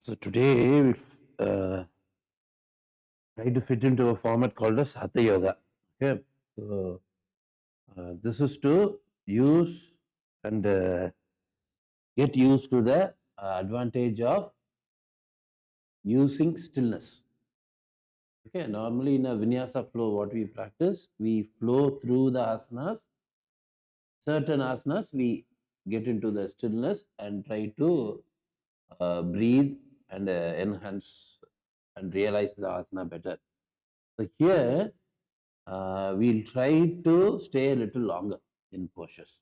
So today we try to fit into a format called as Hatha Yoga. Okay, so this is to use and get used to the advantage of using stillness. Okay, normally in a vinyasa flow, what we practice, we flow through the asanas. Certain asanas, we get into the stillness and try to breathe and enhance and realize the asana better. So here, we'll try to stay a little longer in postures.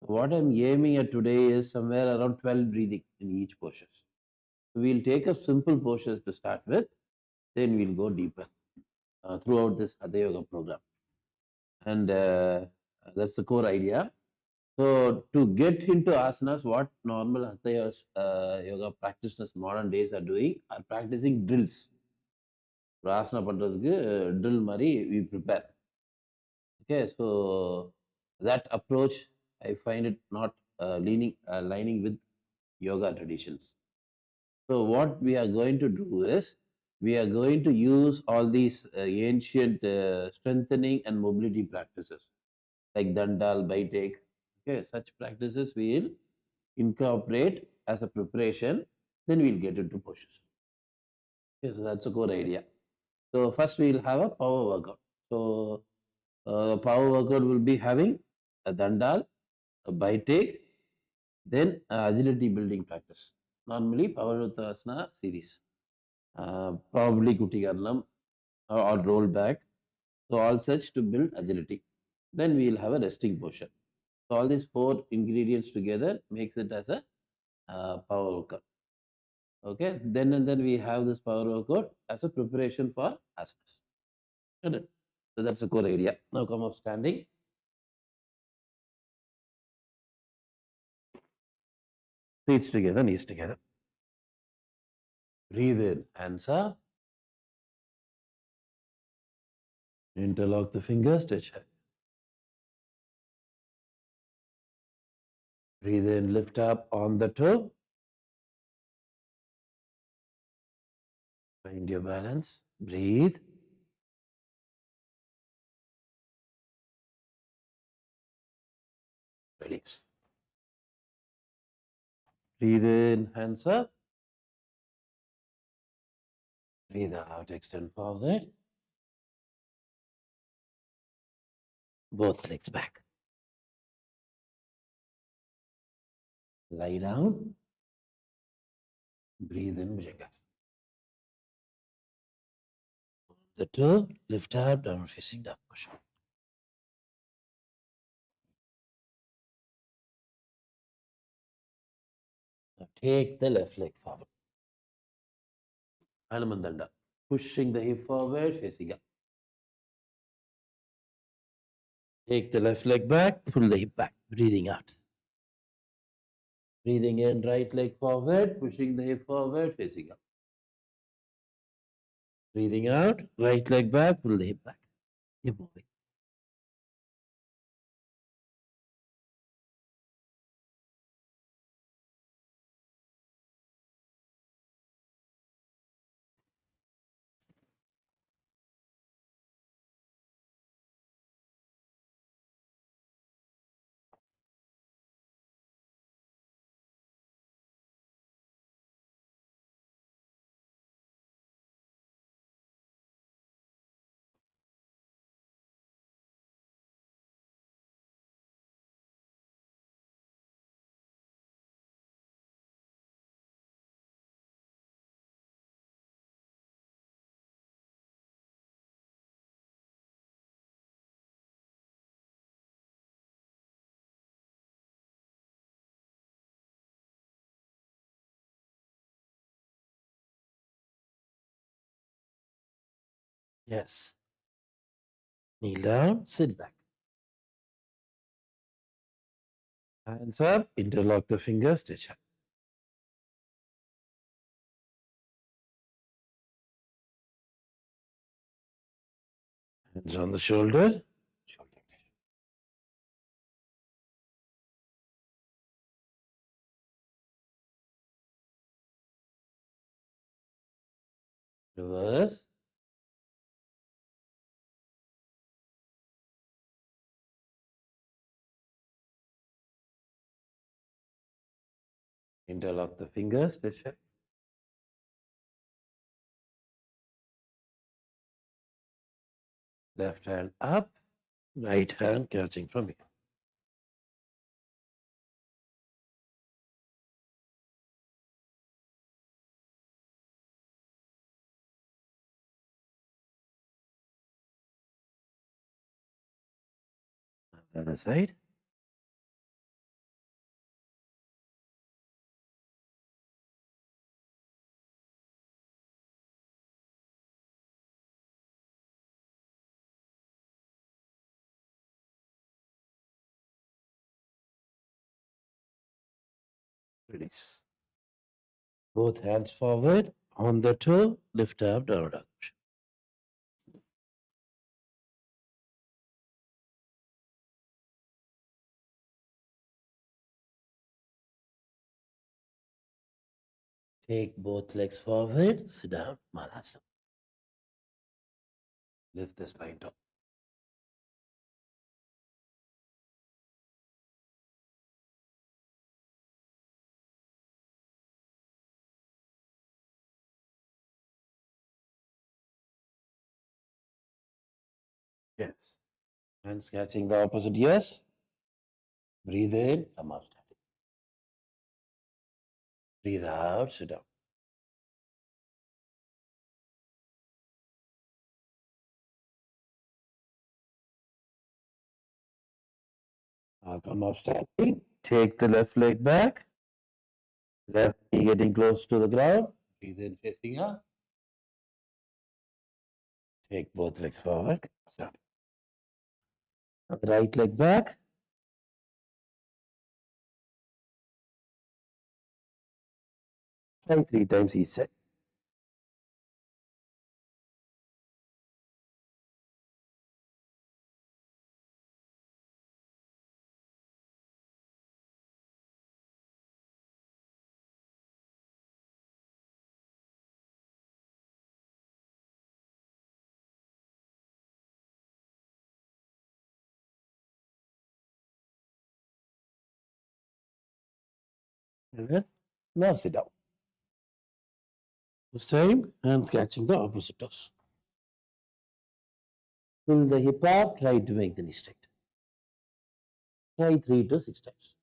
What I'm aiming at today is somewhere around 12 breathing in each postures. So we'll take up simple postures to start with, then we'll go deeper throughout this Hatha Yoga program. And that's the core idea. So to get into asanas, what normal Hatha Yoga practitioners modern days are doing are practicing drills. Asana பண்றதுக்கு drill மாதிரி we prepare. Okay, so that approach I find it not lining with yoga traditions. So what we are going to do is we are going to use all these ancient strengthening and mobility practices like dandal, baitek. Okay, such practices we will incorporate as a preparation. Then we'll get into postures. Okay, so that's a core idea. So first we'll have a power workout. So the power workout will be having a dandal, a baitek, then agility building practice. Normally Pavanamuktasana series. Probably Kutikarnam or roll back. So all such to build agility. Then we will have a resting posture. So all these four ingredients together makes it as a power workout. Okay. Then and then we have this power workout as a preparation for asanas. Got it? So that's the core idea. Now come up standing. Feet together, knees together. Breathe in, hands up. Interlock the fingers, stretch out. Breathe in, lift up on the toe. Find your balance. Breathe. Release. Breathe in, hands up. Breathe out, extend forward. Both legs back. Lie down. Breathe in, Bhujanga. The toe, lift up, down facing down push. Now take the left leg forward. Hanumandanda. Pushing the hip forward, facing up. Take the left leg back, pull the hip back, breathing out. Breathing in, right leg forward, pushing the hip forward, facing up. Breathing out, right leg back, pull the hip back. Keep moving. Yes. Kneel down, sit back. Hands up, interlock the fingers, stretch out. Hands on the shoulder. Shoulder. Reverse. Interlock the fingers. Left hand up, right hand catching from here. Other side. Release. Both hands forward on the toe, lift up, downward dog. Take both legs forward, sit down, Malasana. Lift the spine top. Yes. Hands catching the opposite ears. Breathe in, come up standing. Breathe out, sit down. Now come up standing. Take the left leg back. Left knee getting close to the ground. Breathe in, facing up. Take both legs forward. Stop. Right leg back. Try 3 times each side. And then now sit down. This time, hands catching the opposite toes. Pull the hip up, try to make the knee straight. Try 3 to 6 times.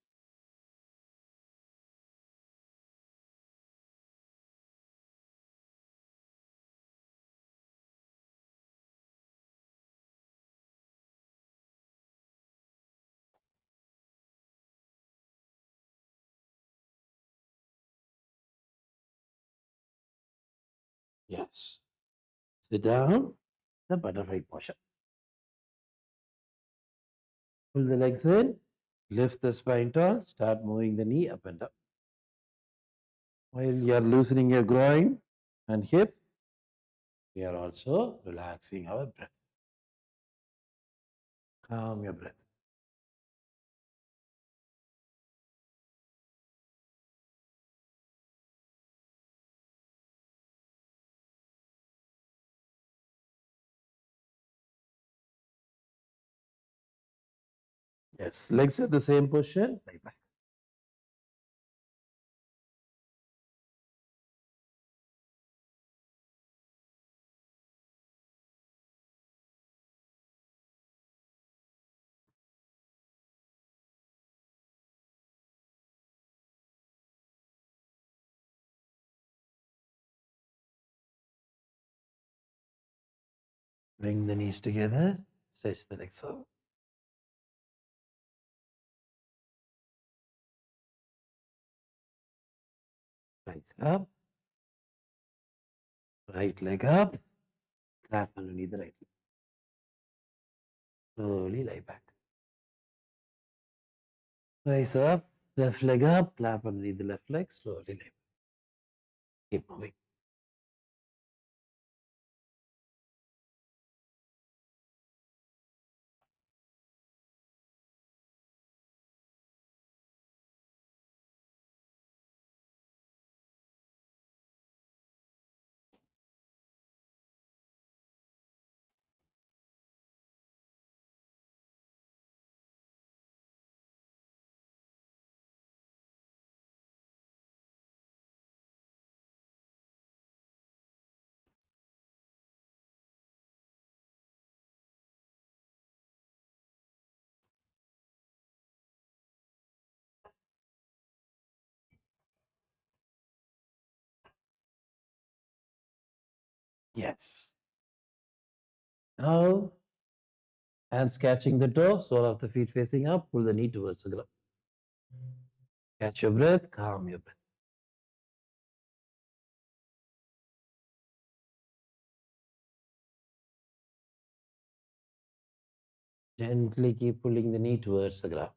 Yes. Sit down, the butterfly posture. Pull the legs in, lift the spine tall, start moving the knee up and down. While you are loosening your groin and hip, we are also relaxing our breath. Calm your breath. Yes, legs at the same position, lie back. Bring the knees together, stretch the legs out. Legs up, right leg up, clap underneath the right leg. Slowly lie back. Rise up, left leg up, clap underneath the left leg, slowly lie back. Keep moving. Yes. Now, hands catching the toe, sole of the feet facing up, pull the knee towards the ground. Catch your breath, calm your breath. Gently keep pulling the knee towards the ground.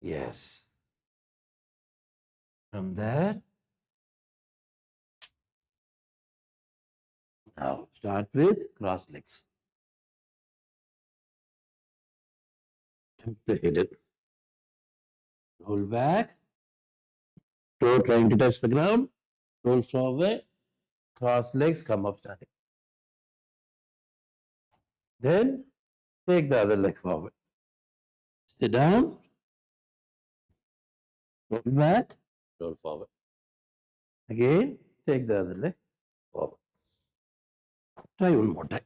Yes. From there, now start with cross legs. Jump the head. Roll back. Toe trying to touch the ground. Roll forward. Cross legs, come up standing. Then take the other leg forward. Sit down. Roll back. Roll forward. Again, take the other leg forward. Try one more time.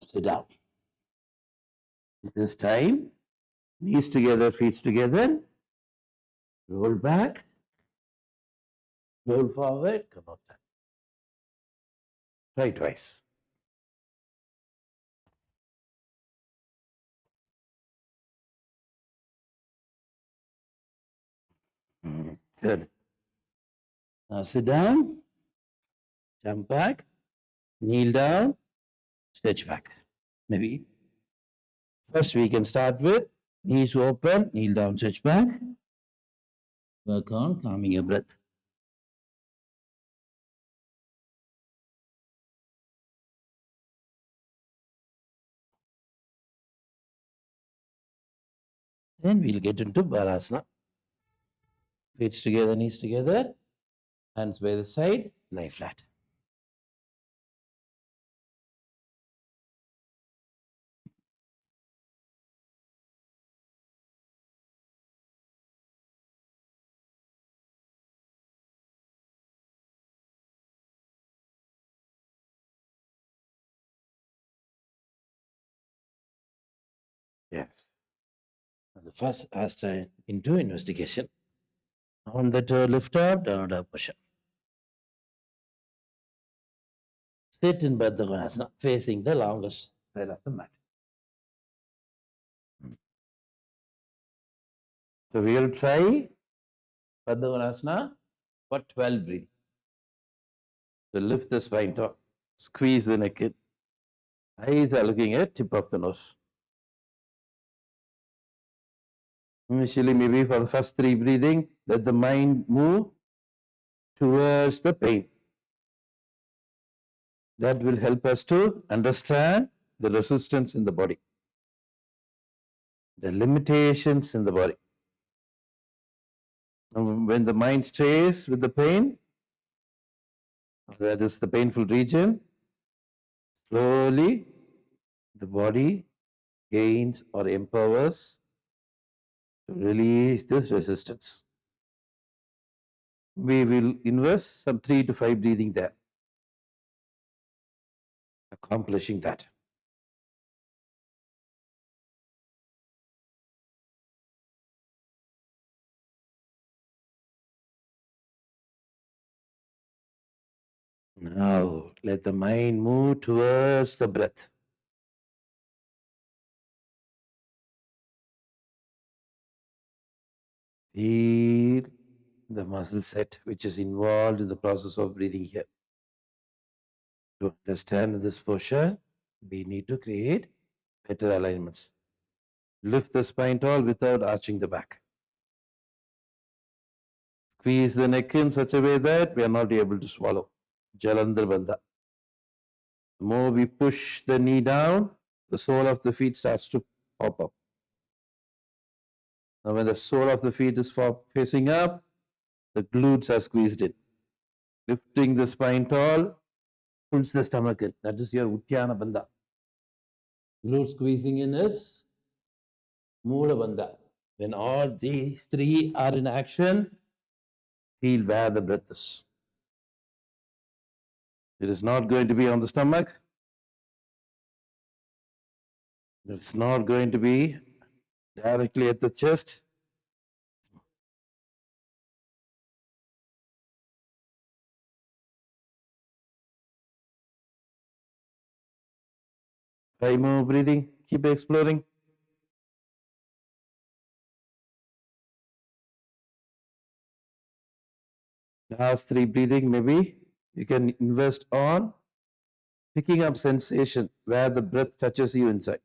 Sit down. This time, knees together, feet together. Roll back. Roll forward. Come up. Try twice. Good. Now sit down. Jump back. Kneel down. Stretch back. Maybe first we can start with knees open, kneel down, stretch back. Work on calming your breath. Then we'll get into Badhakanasana. Feet together, knees together, hands by the side, lie flat. Yes. The first asana into investigation. On the toe, lift up, down, up, push up. Sit in Badhakanasana, facing the longest side of the mat. So we will try Badhakanasana for 12 breathing. So lift the spine top, squeeze the neck in. Eyes are looking at tip of the nose. Initially, maybe for the first 3 breathing, let the mind move towards the pain. That will help us to understand the resistance in the body, the limitations in the body. And when the mind stays with the pain, that is the painful region, slowly the body gains or empowers to release this resistance. We will invest some 3 to 5 breathing there, accomplishing that. Now, let the mind move towards the breath. Feel the muscle set which is involved in the process of breathing here. To understand this posture, we need to create better alignments. Lift the spine tall without arching the back. Squeeze the neck in such a way that we are not able to swallow. Jalandhar Bandha. The more we push the knee down, the sole of the feet starts to pop up. Now, when the sole of the feet is facing up, the glutes are squeezed in. Lifting the spine tall, pulls the stomach in. That is your Uttyana Bandha. Glute squeezing in is Moola Bandha. When all these three are in action, feel where the breath is. It is not going to be on the stomach. It's not going to be directly at the chest. Try more breathing. Keep exploring. Last three breathing, maybe you can invest on picking up sensation where the breath touches you inside.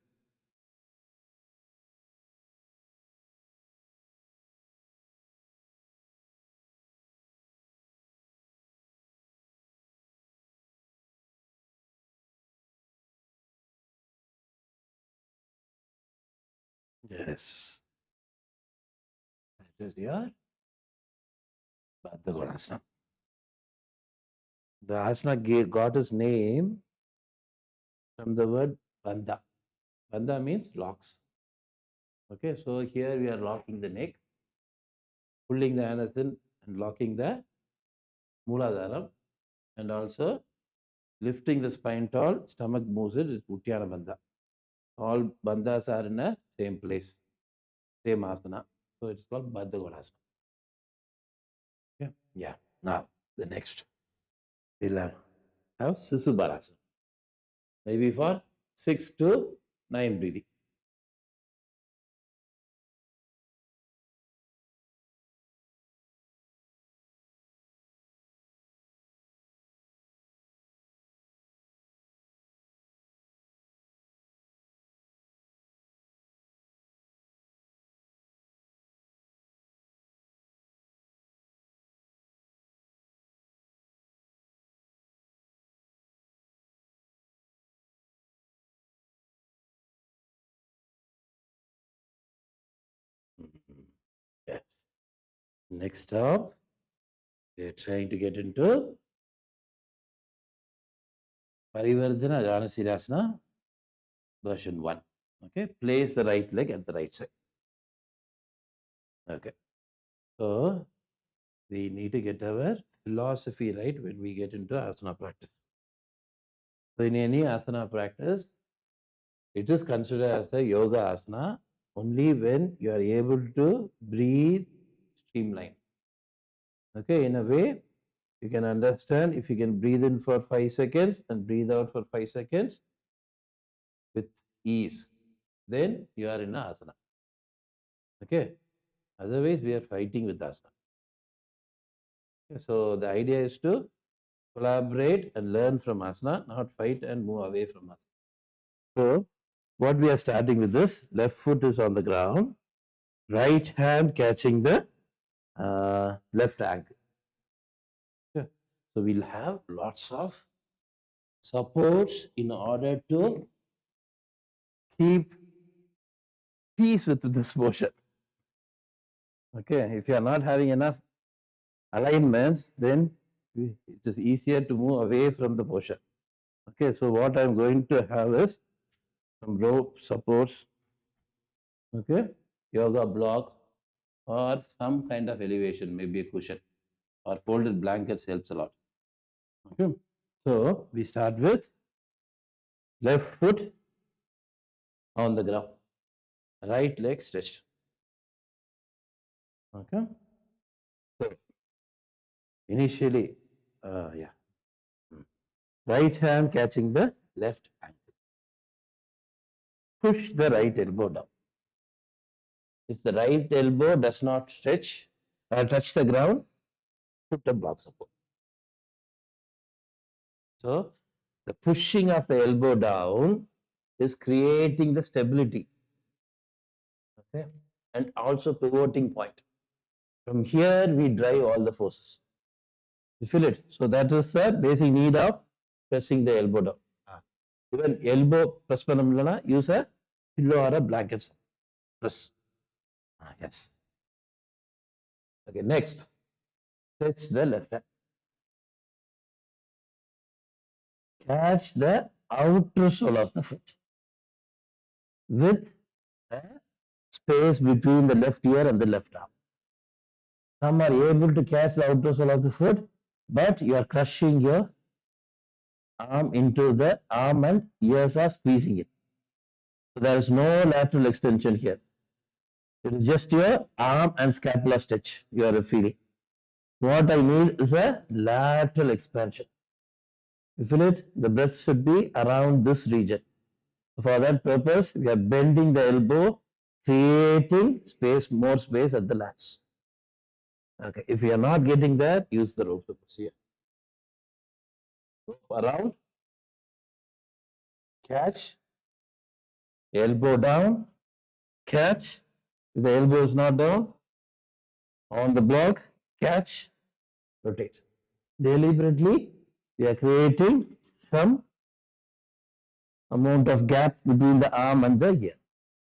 Yes. That is your Badhakanasana. The asana got its name from the word Bandha. Bandha means locks. Okay, so here we are locking the neck, pulling the anus in and locking the Mooladharam, and also lifting the spine tall, stomach moves it, is Uttyana Bandha. All bandhas are in a same place, same asana. So it's called Badhakanasana. Okay, yeah. Now, the next. We'll have Sisubarasana. Maybe for 6 to 9 breathing. Yes. Next up, we're trying to get into Parivartana Janu Sirsasana version 1. Okay, place the right leg at the right side. Okay, so we need to get our philosophy right when we get into asana practice. So in any asana practice, it is considered as a yoga asana only when you are able to breathe streamline. Okay, in a way, you can understand if you can breathe in for 5 seconds and breathe out for 5 seconds with ease, then you are in asana. Okay, otherwise we are fighting with asana. Okay, so the idea is to collaborate and learn from asana, not fight and move away from asana. So what we are starting with this, left foot is on the ground, right hand catching the left ankle. Okay. So we'll have lots of supports in order to keep peace with this posture. Okay, if you are not having enough alignments, then it is easier to move away from the posture. Okay, so what I'm going to have is some rope supports, okay, yoga block, or some kind of elevation, maybe a cushion, or folded blankets helps a lot. Okay, so we start with left foot on the ground, right leg stretched. Okay, so initially, yeah, right hand catching the left ankle. Push the right elbow down. If the right elbow does not stretch or touch the ground, put a block support. So the pushing of the elbow down is creating the stability. Okay, and also pivoting point. From here we drive all the forces. You feel it? So that is the basic need of pressing the elbow down. Even elbow press பண்ண use a pillow or a blanket press. Yes. Okay, next. Touch the left hand. Catch the outer sole of the foot with a space between the left ear and the left arm. Some are able to catch the outer sole of the foot, but you are crushing your arm into the arm and ears are squeezing it. So there is no lateral extension here. It is just your arm and scapula stretch you are feeling. What I need is a lateral expansion. You feel it? The breath should be around this region. For that purpose, we are bending the elbow, creating space, more space at the lats. Okay, if you are not getting there, use the rope here. Rope around, catch, elbow down, catch. If the elbow is not down, on the block, catch, rotate. Deliberately, we are creating some amount of gap between the arm and the ear.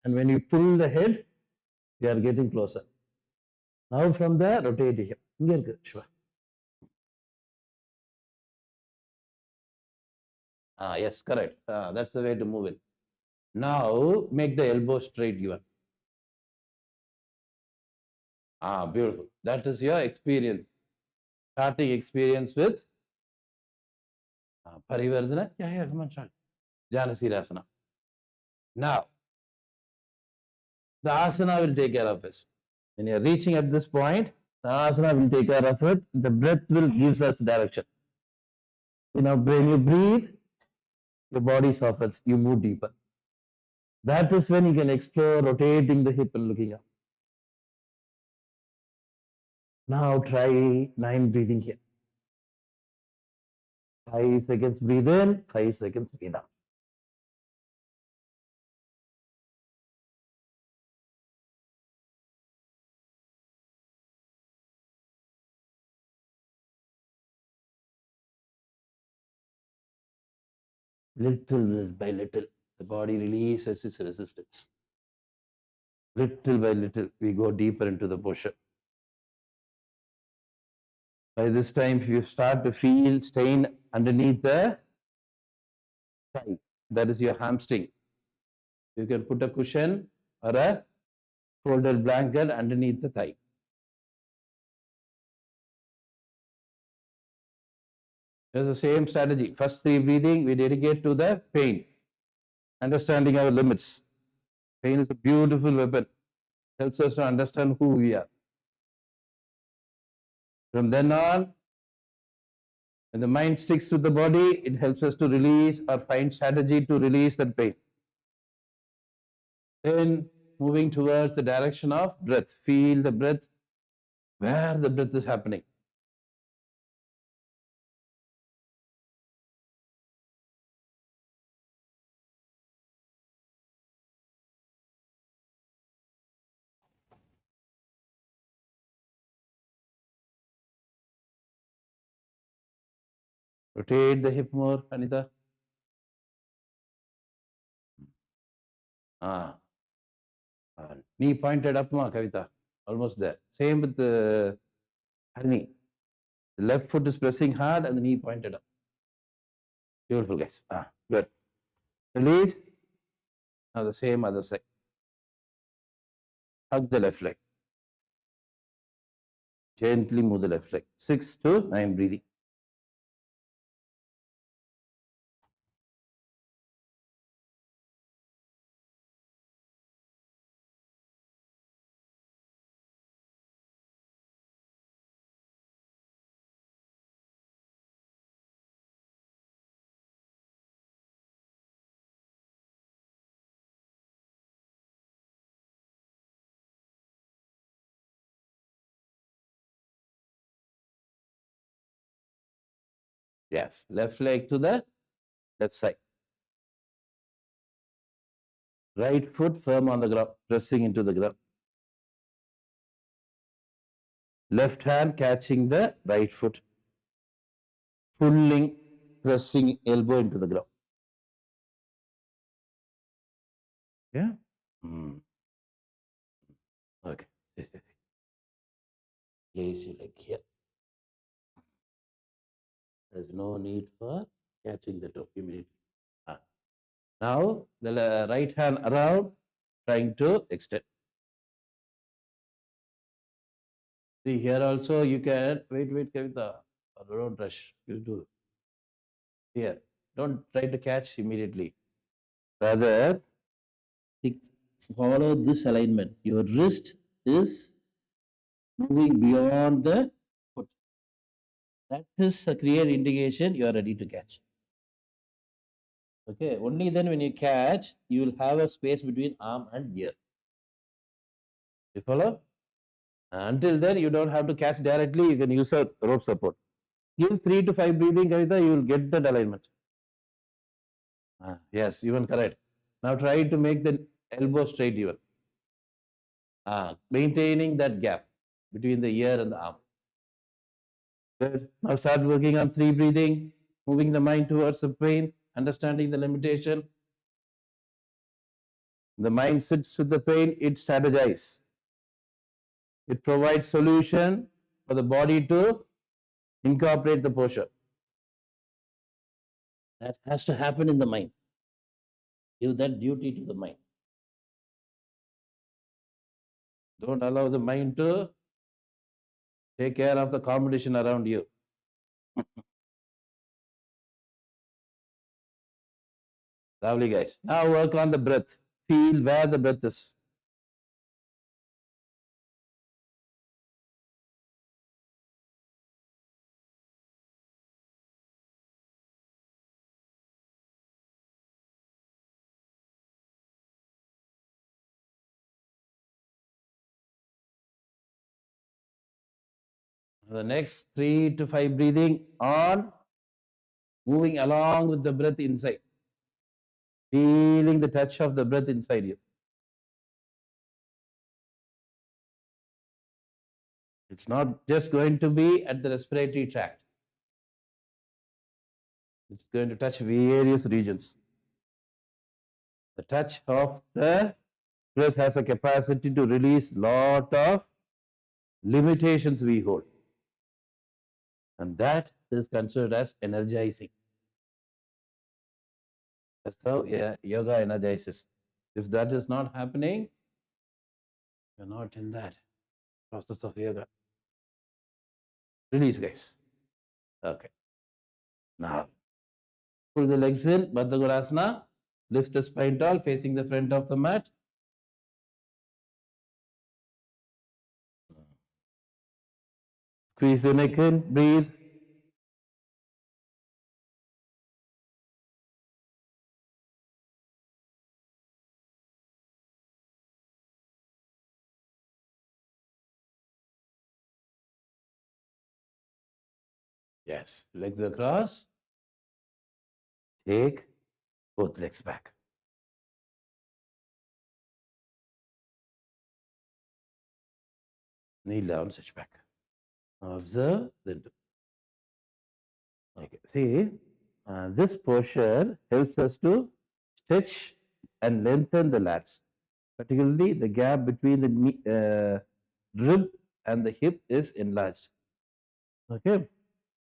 And when you pull the head, we are getting closer. Now from there, rotate here. Sure. Yes, correct. That's the way to move it. Now make the elbow straight even. Beautiful. That is your experience. Starting experience with Parivartana. Yeah, come on, start. Janu Sirsasana. Now, the asana will take care of this. When you're reaching at this point, the asana will take care of it. The breath will give us direction. When you breathe, your body softens, you move deeper. That is when you can explore rotating the hip and looking up. Now try 9 breathing here. 5 seconds breathe in, 5 seconds breathe out. Little by little, the body releases its resistance. Little by little, we go deeper into the posture. By this time, if you start to feel strain underneath the thigh, that is your hamstring. You can put a cushion or a folded blanket underneath the thigh. It's the same strategy. First 3 breathing, we dedicate to the pain, understanding our limits. Pain is a beautiful weapon. Helps us to understand who we are. From then on, when the mind sticks with the body, it helps us to release or find strategy to release that pain. Then moving towards the direction of breath. Feel the breath, where the breath is happening. Rotate the hip more, Anita. Knee pointed up, Kavita. Almost there. Same with the knee. The left foot is pressing hard and the knee pointed up. Beautiful, guys. Good. Release. Now the same other side. Hug the left leg. Gently move the left leg. 6 to 9 breathing. Yes, left leg to the left side. Right foot firm on the ground, pressing into the ground. Left hand catching the right foot, pulling, pressing elbow into the ground. Yeah? Okay. Place your leg here. There's no need for catching the toe immediately. Ah. Now the right hand around, trying to extend. See here also you can wait, Kavita. Don't rush. You do here. Don't try to catch immediately. Rather, follow this alignment. Your wrist is moving beyond the foot. That is a clear indication you are ready to catch. Okay, only then when you catch, you will have a space between arm and ear. You follow? Until then, you don't have to catch directly. You can use a rope support. Give 3 to 5 breathing, Kavita, you will get that alignment. Yes, even correct. Now try to make the elbow straight even. Maintaining that gap between the ear and the arm. Good. Now start working on 3 breathing, moving the mind towards the pain, understanding the limitation. The mind sits with the pain, it strategizes. It provides solution for the body to incorporate the posture. That has to happen in the mind. Give that duty to the mind. Don't allow the mind to take care of the competition around you. Lovely, guys. Now work on the breath. Feel where the breath is. The next 3 to 5 breathing on, moving along with the breath inside. Feeling the touch of the breath inside you. It's not just going to be at the respiratory tract. It's going to touch various regions. The touch of the breath has a capacity to release lot of limitations we hold. And that is considered as energizing. That's how yoga energizes. If that is not happening, you're not in that process of yoga. Release, guys. Okay. Now, pull the legs in, Badhakanasana. Lift the spine tall, facing the front of the mat. Squeeze the neck in, breathe. Yes, legs across. Take both legs back. Kneel down, switch back. Observe, then do. Okay, see, this posture helps us to stretch and lengthen the lats. Particularly, the gap between the rib and the hip is enlarged. Okay,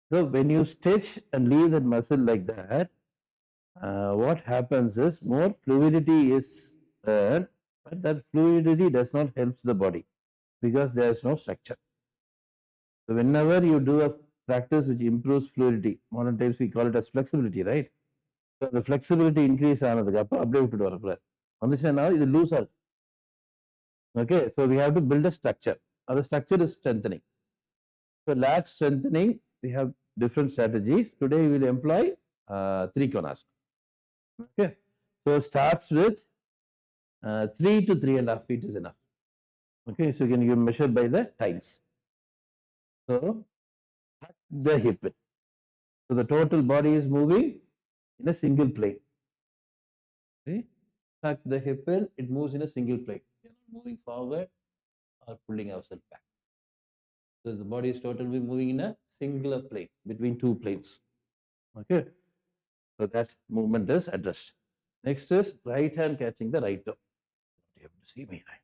so when you stretch and leave that muscle like that, what happens is more fluidity is earned, but that fluidity does not help the body because there is no structure. So whenever you do a practice which improves fluidity, modern times we call it as flexibility, right? So the flexibility increase ஆனதுக்கு அப்புறம் அப்படியே விட்டுட்டு வரக்கூடாது. வந்துச்சுன்னா இது loose ஆகும். Okay, so we have to build a structure. The structure is strengthening. So lat strengthening, we have different strategies. Today we will employ Trikonasana. Okay, so starts with 3 to 3.5 feet is enough. Okay, so you can measure by the times. So tuck the hip in. So the total body is moving in a single plane. Okay, tuck the hip in, it moves in a single plane. We are not moving forward or pulling ourselves back. So the body is totally moving in a singular plane between two planes. Okay, so that movement is addressed. Next is right hand catching the right toe. You have to see me, right?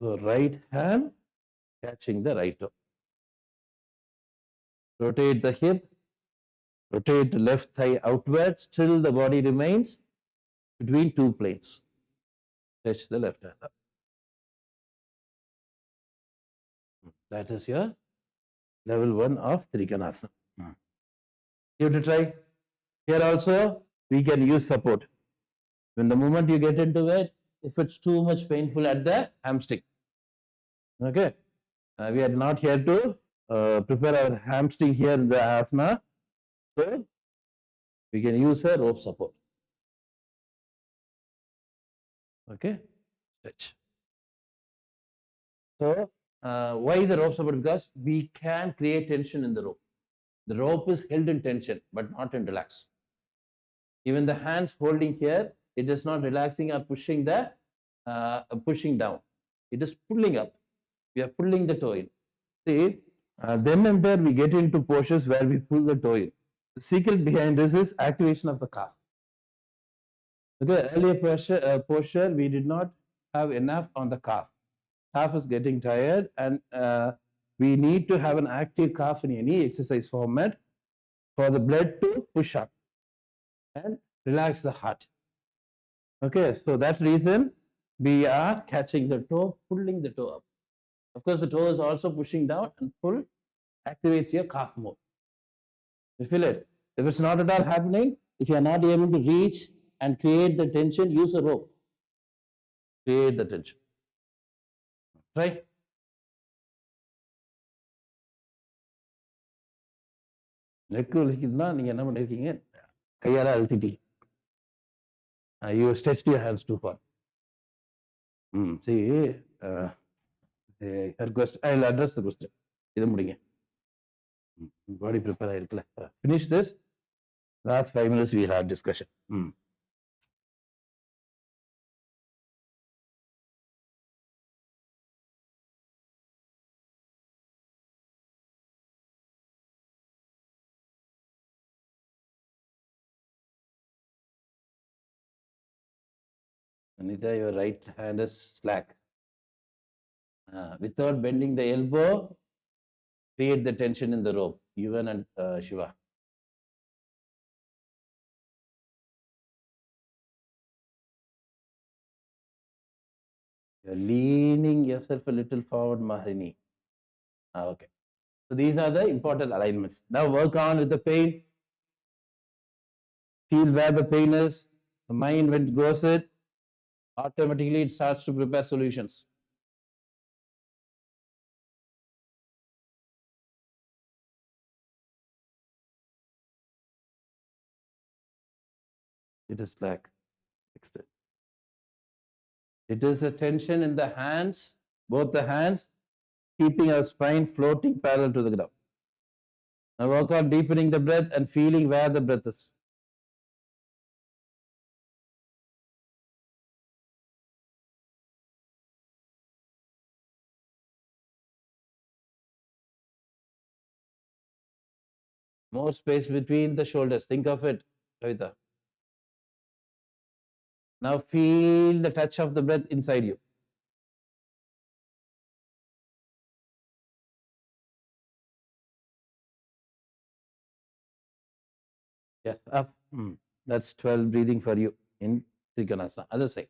So right hand catching the right toe. Rotate the hip, rotate the left thigh outwards till the body remains between two planes. Touch the left hand up. That is your level 1 of Trikonasana. You have to try. Here also, we can use support. When the moment you get into it, if it's too much painful at the hamstring, okay, we are not here to prepare our hamstring here in the asana, so we can use a rope support. Okay, stretch. So, why the rope support? Because we can create tension in the rope. The rope is held in tension, but not in relax. Even the hands holding here, it is not relaxing or pushing the pushing down. It is pulling up. We are pulling the toe in. See, then and there we get into postures where we pull the toe in. The secret behind this is activation of the calf. Okay, earlier posture we did not have enough on the calf. Calf is getting tired, and we need to have an active calf in any exercise format for the blood to push up and relax the heart. Okay, so that's the reason we are catching the toe, pulling the toe up. Of course, the toe is also pushing down, and pull activates your calf more. You feel it? If it's not at all happening, if you are not able to reach and create the tension, use a rope. Create the tension. Right? நெக்கு வலிக்குதுன்னா நீங்க என்ன பண்ணிருக்கீங்க கையால அழுத்திட்டீங்க you stretched your hands too far. See, her question, I'll address the question. இது முடிங்க body prepare ஆயிருக்குல்ல finish this. Last 5 minutes we'll have discussion. Anita, your right hand is slack. Without bending the elbow, create the tension in the rope, Yuvan and Shiva. You're leaning yourself a little forward, Maharini. Okay. So these are the important alignments. Now work on with the pain. Feel where the pain is. The mind, when it goes it, automatically it starts to prepare solutions. It is slack. It is a tension in the hands, both the hands, keeping our spine floating parallel to the ground. Now work on deepening the breath and feeling where the breath is. More space between the shoulders. Think of it, Kavita. Now feel the touch of the breath inside you. Yes, up. That's 12 breathing for you in Trikonasana. Other side.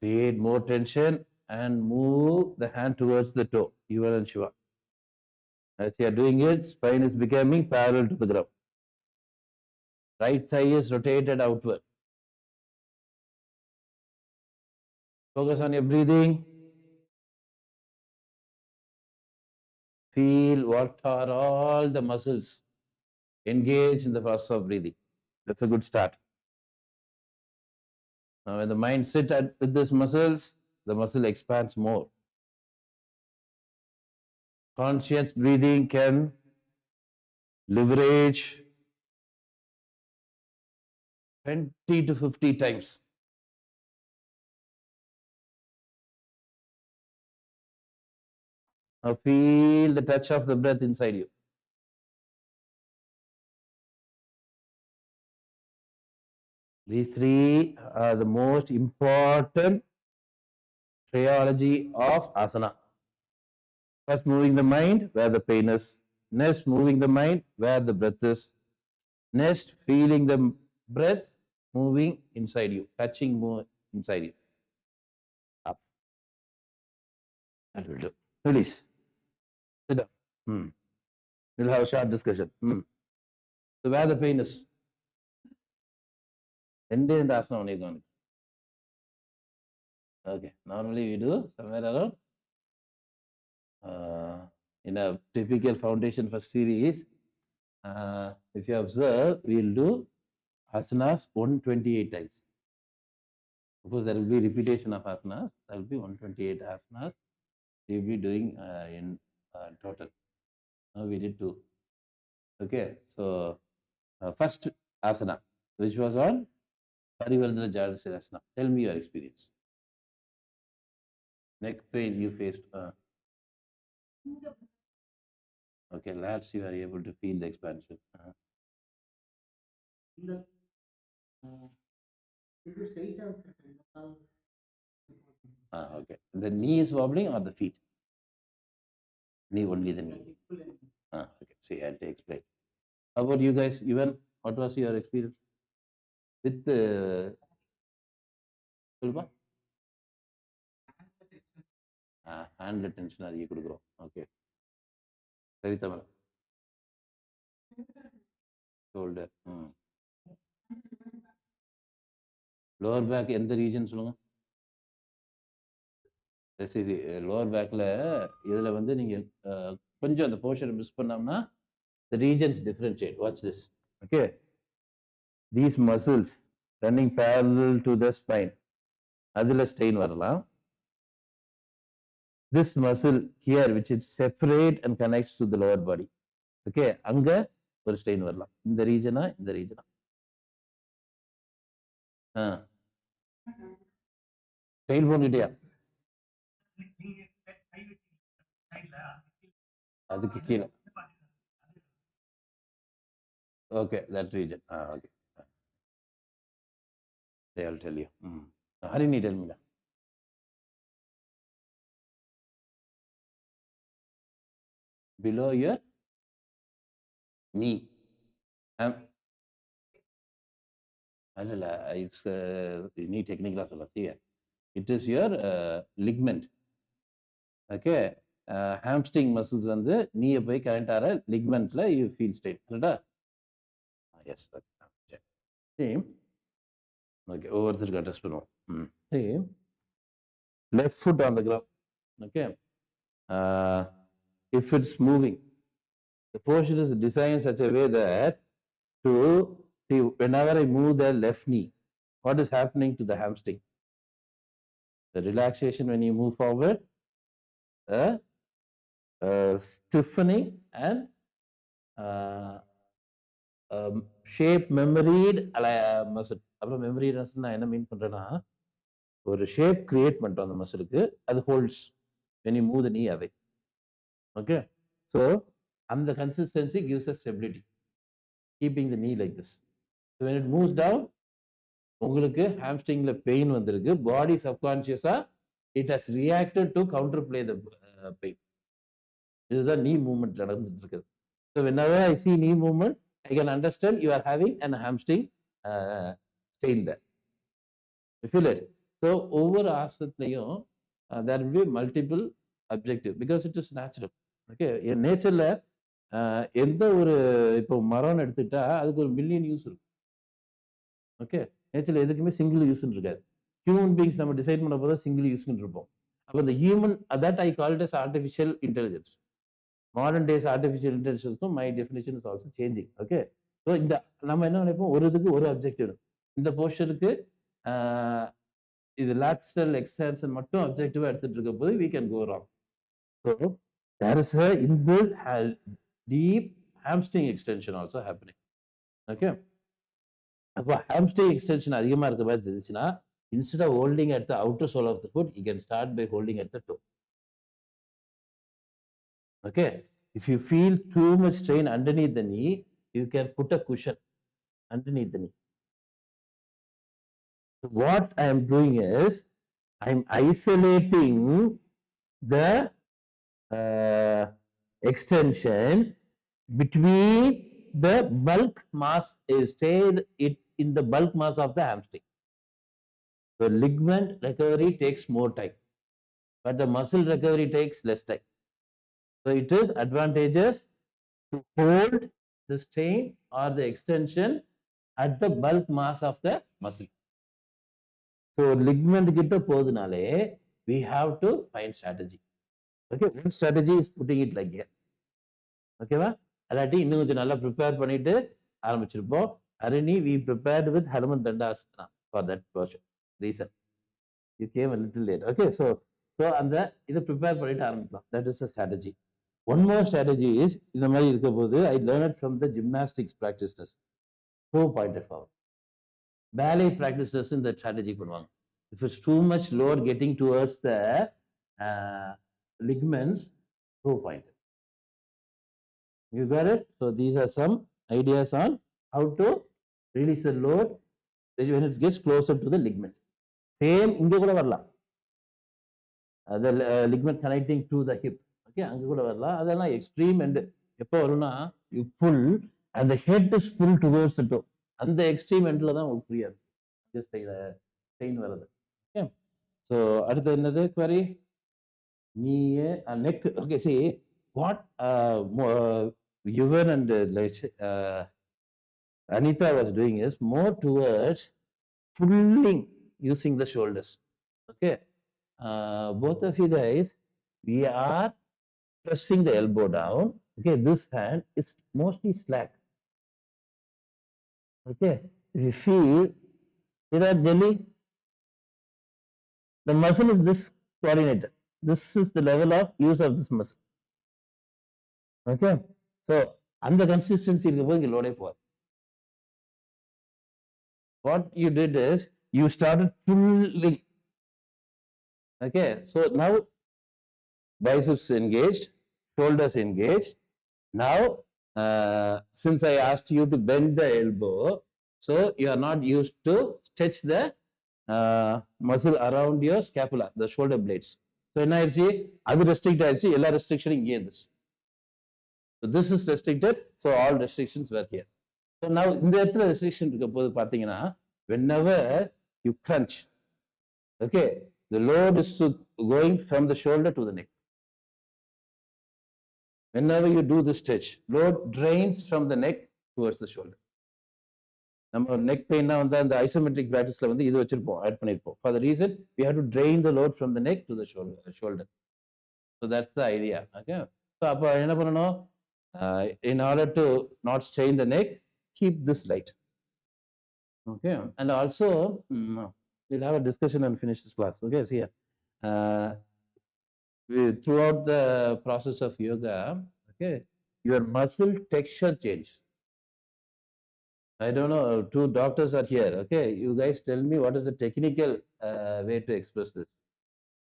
Create more tension and move the hand towards the toe, Yuvan and Shiva. As you are doing it, spine is becoming parallel to the ground. Right thigh is rotated outward. Focus on your breathing. Feel what are all the muscles engaged in the process of breathing. That's a good start. Now, when the mind sits with these muscles, the muscle expands more. Conscious breathing can leverage 20 to 50 times. Now feel the touch of the breath inside you. These three are the most important trilogy of asana. First, moving the mind where the pain is. Next, moving the mind where the breath is. Next, feeling the breath moving inside you, touching more inside you. Up. That will do. Release. Sit down. We'll have a short discussion. So where the pain is? Ended in the asana only gone. Okay. Normally we do somewhere around in a typical foundation first series. If you observe, we'll do asanas 128 times. Of course, there will be repetition of asanas. There will be 128 asanas we will be doing in total. Now we did 2. Okay, so first asana, which was on Parivartana Janu Sirsasana. Tell me your experience. Neck pain you faced. Okay, lats you are able to feel the expansion. Okay. The knee is wobbling or the feet? Knee, only the knee. Okay. See, I'll explain. How about you guys? Even what was your experience with the hand tension? Are you could grow? Okay. Saritama. Shoulder. Lower back in the region சொல்லுங்க. சரி lower பேக்ல இதுல வந்து நீங்க கொஞ்சம் அந்த portion miss பண்ணோம்னா the regions differentiate. Watch this. Okay. These muscles running parallel to the spine. அதுல strain வரலாம். This muscle here which is separate and connects to the lower body. Okay. அங்க ஒரு strain வரலாம். இந்த ரீஜனா இந்த ரீஜனா. tailbone கிட்டயா? அதுக்கு கீழே. Okay, that region. Okay. I'll tell you. Harini, tell me that. Below your knee. It's knee technical. It is your ligament. Okay. Hamstring muscles வந்து knee போய் connect ஆற ligamentல you feel strain. கரெக்ட்டா? Yes. Same. Okay. ஒவ்வொருத்தருக்கு address பண்ணுவோம். Same. Left foot on the ground. Okay. If it's moving, the posture is designed in such a way that to see whenever I move the left knee, what is happening to the hamstring? The relaxation when you move forward, stiffening and shape memoried muscle. அப்புறம் memory நான் என்ன மீன் பண்றேன்னா ஒரு shape create பண்ணிட்டோம் அந்த மசிலுக்கு, அது holds when you move the knee away. Okay, so and the consistency gives us stability, keeping the knee like this. So when it moves down, உங்களுக்கு hamstringல pain வந்திருக்கு, body subconsciously it has reacted to counterplay the pain. இதுதான் knee movement நடந்துட்டு இருக்குது. So whenever I see knee movement, I can understand you are having an hamstring strain there. You feel it? So over ஆசனத்திலையும் there will be multiple objective because it is natural. Okay, நேச்சர்ல எந்த ஒரு இப்போ மரம் எடுத்துட்டா அதுக்கு ஒரு million use இருக்கும். Okay, நேச்சர்ல எதுக்குமே சிங்கிள் யூஸ் இருக்காது. ஹியூமன் பீங்ஸ் நம்ம டிசைட் பண்ண போது சிங்கிள் யூஸ் இருப்போம். அப்போ இந்த human that I call it as artificial intelligence. Modern days artificial இன்டெலிஜென்ஸும் my definition is also changing. Okay, so இந்த நம்ம என்ன நினைப்போம், ஒரு இதுக்கு ஒரு அப்ஜெக்டிவ். இந்த போஸ்டருக்கு இது lateral extension மட்டும் objective எடுத்துட்டு இருக்க போது we can go wrong. So there is a inbuilt deep hamstring extension also happening. Okay. அப்போ hamstring extension அதிகமா இருக்க மாதிரி தெரிஞ்சுச்சுன்னா instead of holding at the outer sole of the foot, you can start by holding at the toe. Okay. If you feel too much strain underneath the knee, you can put a cushion underneath the knee. So what I am doing is, I am isolating the extension between the bulk mass, stayed it in the bulk mass of the hamstring. The ligament recovery takes more time, but the muscle recovery takes less time. So it is advantageous to hold the strain or the extension at the bulk mass of the muscle. So ligament கிட்ட போதுனாலே we have to find strategy. Okay, one strategy is putting it like here. ஓகேவா? அல்லாட்டி இன்னும் கொஞ்சம் நல்லா prepare பண்ணிட்டு ஆரம்பிச்சிருப்போம். Arani we prepared with Hanuman Dandasana for that portion. Reason you came a little late. Okay, so அந்த இதை prepare பண்ணிட்டு ஆரம்பிக்கலாம். That is a strategy. One more strategy is, இந்த மாதிரி இருக்க போது I learned it from the gymnastics practitioners who pointed forward. Ballet practitioners in the strategy பண்ணுவாங்க. If it's too much load getting towards the ligaments, who pointed. You got it? So these are some ideas on how to release the load when it gets closer to the ligament. Same இங்க கூட வரலாம். The ligament connecting to the hip. Okay, அங்க கூட வரலாம். அதெல்லாம் extreme end. எப்போ வரும்னா you pull and the head is pulled towards the toe. அந்த extreme endல தான் உங்களுக்கு ஃப்ரீயா இருக்கும். Just strain வருது. Okay. So அடுத்து என்னது query? Knee, neck. Okay, see what Yuvan and Anita was doing is more towards pulling using the shoulders. Okay, both of you guys, we are pressing the elbow down. Okay, this hand is mostly slack. Okay, if you feel that jelly, the muscle is this coordinated. This is the level of use of this muscle. Okay, so அந்த consistency இருக்க போது இங்க லோடே போகாது. What you did is you started pulling. Okay, so now biceps engaged, shoulders engaged. Now since I asked you to bend the elbow, so you are not used to stretch the muscle around your scapula, the shoulder blades. So என்ன ஆயிடுச்சு, அது restrict ஆயிடுச்சு, எல்லா ரெஸ்ட்ரிக்ஷனும் இங்கே இருந்துச்சு. So this is restricted, so all restrictions were here. So now இந்த இடத்துல restriction இருக்க போது பார்த்தீங்கன்னா, whenever you crunch, okay, the load is going from the shoulder to the neck. Whenever you do this stretch, load drains from the neck towards the shoulder. நம்ம neck pain வந்து அந்த isometric practiceல வந்து இது வச்சிருப்போம், add பண்ணிருப்போம். For the reason we have to drain the load from the neck to the shoulder. So that's the idea. Okay. So அப்போ என்ன பண்ணணும்? In order to not strain the neck, keep this light. Okay, and also we'll have a discussion and finish this class. Okay, see here. Throughout the process of yoga, okay, your muscle texture change. I don't know, two doctors are here. Okay, you guys tell me what is the technical way to express this.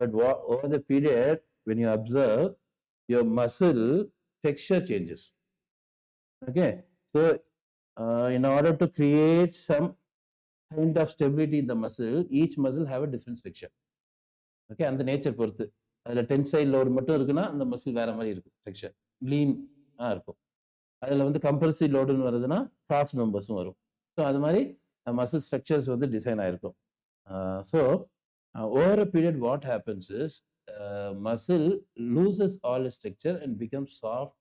But over the period, when you observe, your muscle texture changes. Okay, so in order to create some kind of stability in the muscle, each muscle have a different structure. Okay, and the nature பொறுத்து அதில் tensile load மட்டும் இருக்குன்னா அந்த muscle வேற மாதிரி இருக்கும், structure lean இருக்கும். அதில் வந்து கம்பல்சரி லோடுன்னு வருதுன்னா ஃபாஸ்ட் மெம்பர்ஸும் வரும். ஸோ அது மாதிரி மசில் ஸ்ட்ரக்சர்ஸ் வந்து டிசைன் ஆயிருக்கும். So over a period what happens is muscle loses all its structure and becomes soft